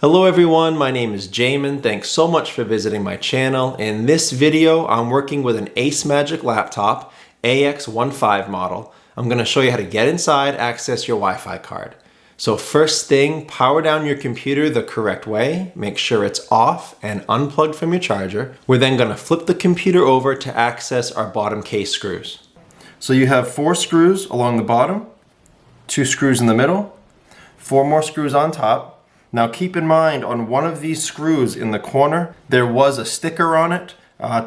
Hello everyone, my name is Jamin. Thanks so much for visiting my channel. In this video, I'm working with an AceMagic laptop, AX15 model. I'm going to show you how to get inside, access your Wi-Fi card. So first thing, power down your computer the correct way. Make sure it's off and unplugged from your charger. We're then going to flip the computer over to access our bottom case screws. So you have 4 screws along the bottom, 2 screws in the middle, 4 more screws on top. Now keep in mind, on one of these screws in the corner, there was a sticker on it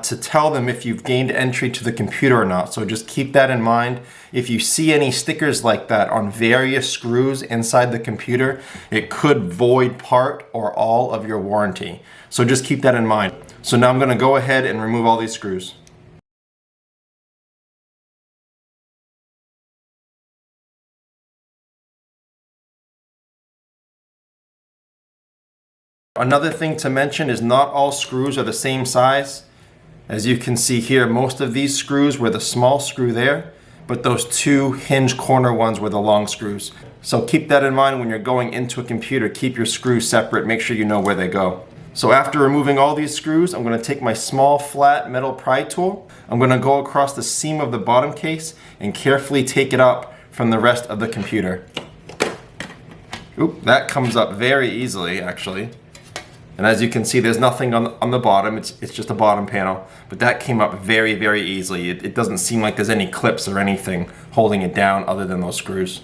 to tell them if you've gained entry to the computer or not. So just keep that in mind. If you see any stickers like that on various screws inside the computer, it could void part or all of your warranty. So just keep that in mind. So now I'm going to go ahead and remove all these screws. Another thing to mention is not all screws are the same size. As you can see here, most of these screws were the small screw there, but those 2 hinge corner ones were the long screws. So keep that in mind when you're going into a computer. Keep your screws separate, make sure you know where they go. So after removing all these screws, I'm going to take my small flat metal pry tool. I'm going to go across the seam of the bottom case and carefully take it up from the rest of the computer. Oop, that comes up very easily actually. And as you can see, there's nothing on the bottom, it's just a bottom panel. But that came up very, very easily. It doesn't seem like there's any clips or anything holding it down other than those screws.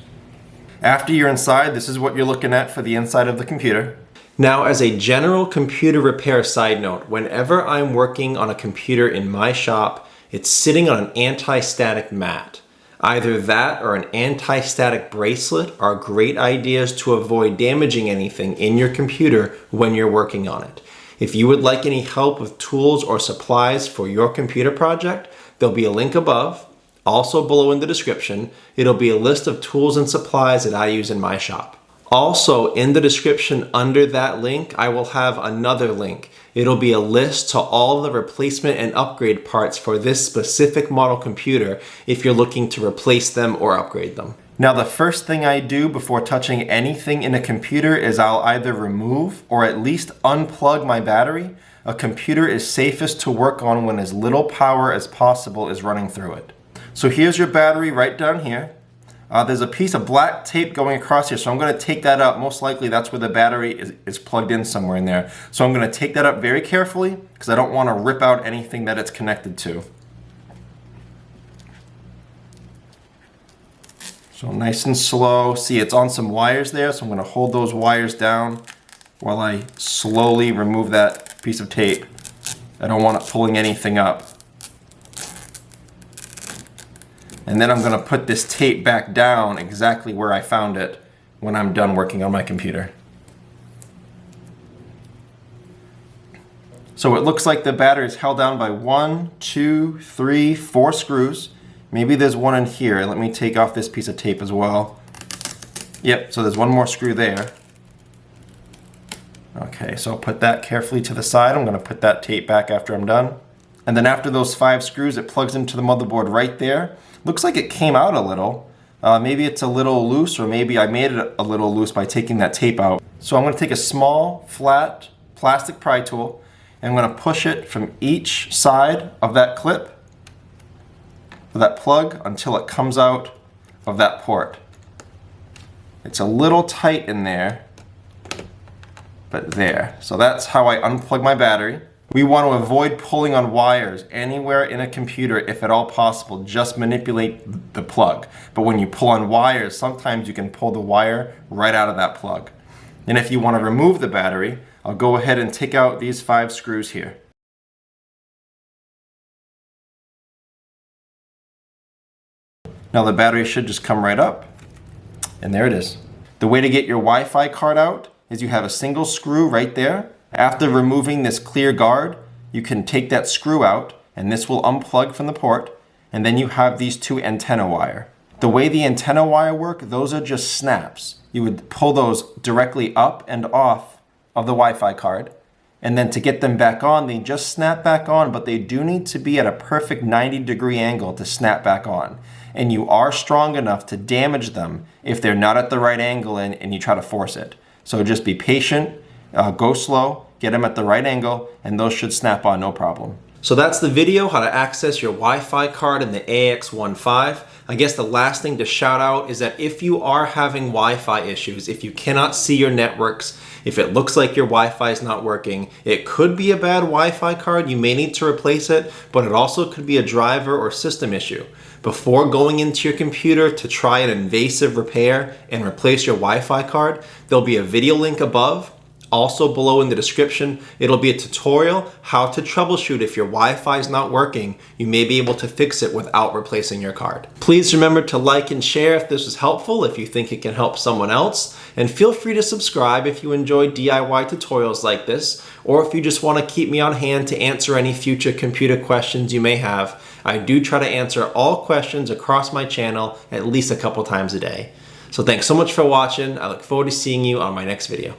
After you're inside, this is what you're looking at for the inside of the computer. Now, as a general computer repair side note, whenever I'm working on a computer in my shop, it's sitting on an anti-static mat. Either that or an anti-static bracelet are great ideas to avoid damaging anything in your computer when you're working on it. If you would like any help with tools or supplies for your computer project, there'll be a link above. Also below in the description, it'll be a list of tools and supplies that I use in my shop. Also in the description under that link, I will have another link. It'll be a list to all the replacement and upgrade parts for this specific model computer if you're looking to replace them or upgrade them. Now the first thing I do before touching anything in a computer is I'll either remove or at least unplug my battery. A computer is safest to work on when as little power as possible is running through it. So here's your battery right down here. There's a piece of black tape going across here, so I'm going to take that up. Most likely that's where the battery is plugged in somewhere in there. So I'm going to take that up very carefully because I don't want to rip out anything that it's connected to. So nice and slow. See, it's on some wires there, so I'm going to hold those wires down while I slowly remove that piece of tape. I don't want it pulling anything up. And then I'm going to put this tape back down exactly where I found it when I'm done working on my computer. So it looks like the battery is held down by 1, 2, 3, 4 screws. Maybe there's one in here. Let me take off this piece of tape as well. Yep, so there's one more screw there. Okay, so I'll put that carefully to the side. I'm going to put that tape back after I'm done. And then after those 5 screws, it plugs into the motherboard right there. Looks like it came out a little. Maybe it's a little loose, or maybe I made it a little loose by taking that tape out. So I'm going to take a small, flat plastic pry tool, and I'm going to push it from each side of that clip, of that plug, until it comes out of that port. It's a little tight in there, but there. So that's how I unplug my battery. We want to avoid pulling on wires anywhere in a computer if at all possible. Just manipulate the plug. But when you pull on wires, sometimes you can pull the wire right out of that plug. And if you want to remove the battery, I'll go ahead and take out these 5 screws here. Now the battery should just come right up, and there it is. The way to get your Wi-Fi card out is you have a single screw right there. After removing this clear guard, you can take that screw out, and this will unplug from the port, and then you have these 2 antenna wire. The way the antenna wire work, those are just snaps. You would pull those directly up and off of the Wi-Fi card, and then to get them back on, they just snap back on, but they do need to be at a perfect 90-degree angle to snap back on. And you are strong enough to damage them if they're not at the right angle and you try to force it. So just be patient, Go slow, get them at the right angle, and those should snap on no problem. So that's the video, how to access your Wi-Fi card in the AX15. I guess the last thing to shout out is that if you are having Wi-Fi issues, if you cannot see your networks, if it looks like your Wi-Fi is not working, it could be a bad Wi-Fi card. You may need to replace it, but it also could be a driver or system issue. Before going into your computer to try an invasive repair and replace your Wi-Fi card, there'll be a video link above. Also below in the description, it'll be a tutorial how to troubleshoot if your Wi-Fi is not working. You may be able to fix it without replacing your card. Please remember to like and share if this was helpful, if you think it can help someone else. And feel free to subscribe if you enjoy DIY tutorials like this, or if you just want to keep me on hand to answer any future computer questions you may have. I do try to answer all questions across my channel at least a couple times a day. So thanks so much for watching. I look forward to seeing you on my next video.